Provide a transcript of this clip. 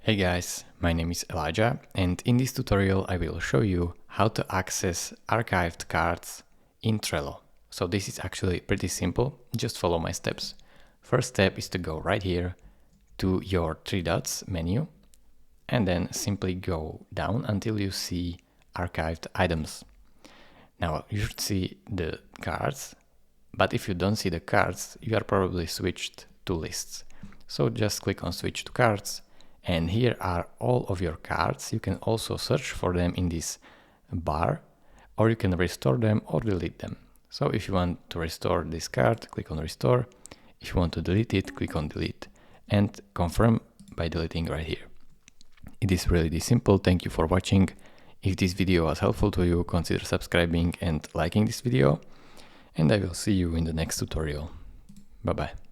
Hey guys, my name is Elijah, and in this tutorial I will show you how to access archived cards in Trello. So this is actually pretty simple, just follow my steps. First step is to go right here to your three dots menu and then simply go down until you see archived items. Now you should see the cards, but if you don't see the cards, you are probably switched to lists. So just click on switch to cards. And here are all of your cards. You can also search for them in this bar, or you can restore them or delete them. So if you want to restore this card, click on restore. If you want to delete it, click on delete and confirm by deleting right here. It is really this simple. Thank you for watching. If this video was helpful to you, consider subscribing and liking this video. And I will see you in the next tutorial. Bye bye.